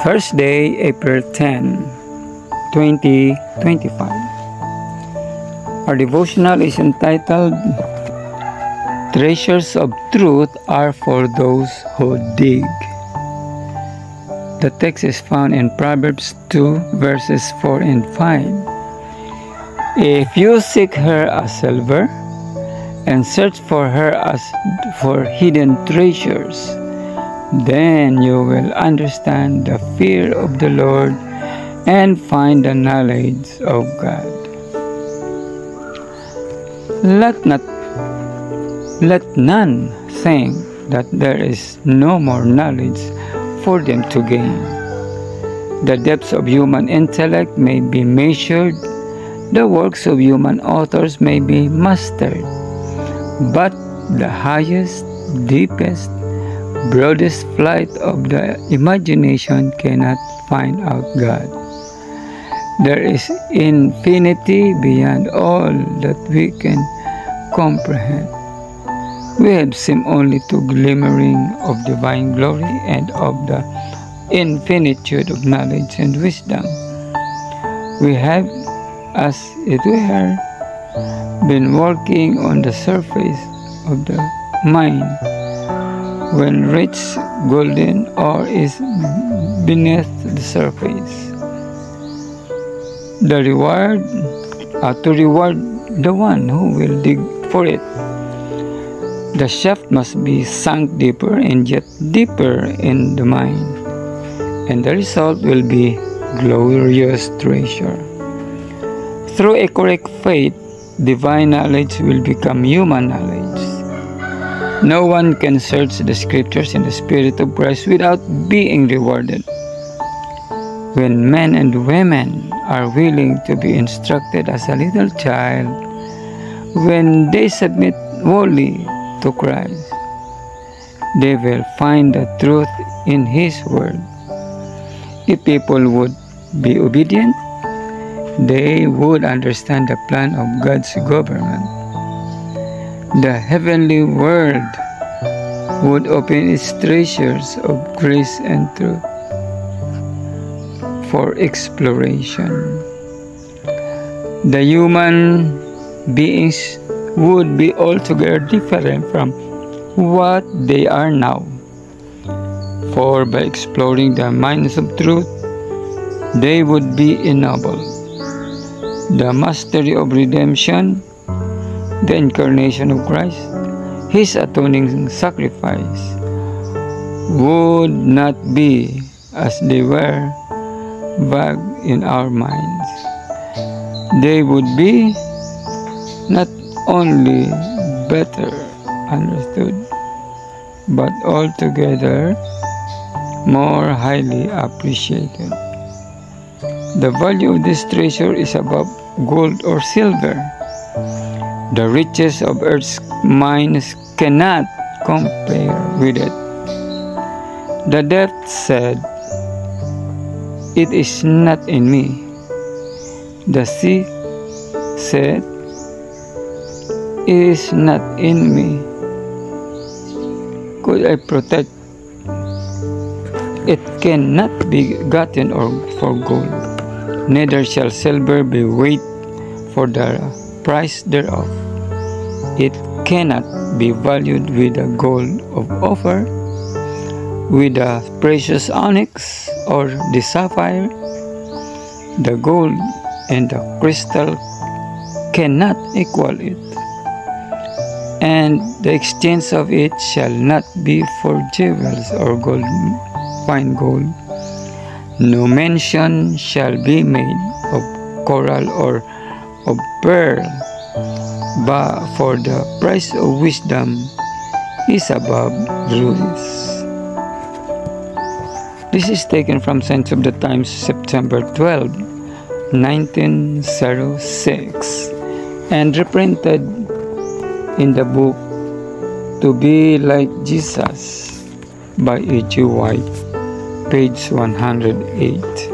Thursday, April 10, 2025. Our devotional is entitled, Treasures of Truth are for those who dig. The text is found in Proverbs 2, verses 4 and 5. If you seek her as silver, and search for her as for hidden treasures, then you will understand the fear of the Lord and find the knowledge of God. Let none think that there is no more knowledge for them to gain. The depths of human intellect may be measured, the works of human authors may be mastered, but the highest, deepest, broadest flight of the imagination cannot find out God. There is infinity beyond all that we can comprehend. We have seen only to glimmering of divine glory and of the infinitude of knowledge and wisdom. We have, as it were, been working on the surface of the mind, when rich golden ore is beneath the surface. To reward the one who will dig for it, the shaft must be sunk deeper and yet deeper in the mine, and the result will be glorious treasure. Through a correct faith, divine knowledge will become human knowledge. No one can search the scriptures in the Spirit of Christ without being rewarded. When men and women are willing to be instructed as a little child, when they submit wholly to Christ, they will find the truth in His Word. If people would be obedient, they would understand the plan of God's government. The heavenly world would open its treasures of grace and truth for exploration. The human beings would be altogether different from what they are now. For by exploring the minds of truth, they would be ennobled. The mastery of redemption, the incarnation of Christ, His atoning sacrifice, would not be as they were vague in our minds. They would be not only better understood, but altogether more highly appreciated. The value of this treasure is above gold or silver. The riches of earth's mines cannot compare with it. The depth said, "It is not in me." The sea said, "It is not in me." Could I protect? It cannot be gotten or for gold. Neither shall silver be weighed for the price thereof. It cannot be valued with the gold of Ophir, with the precious onyx or the sapphire. The gold and the crystal cannot equal it, and the exchange of it shall not be for jewels or gold, fine gold. No mention shall be made of coral or of pearl, but for the price of wisdom is above rubies. This is taken from Signs of the Times, September 12, 1906, and reprinted in the book To Be Like Jesus by E.G. White, page 108.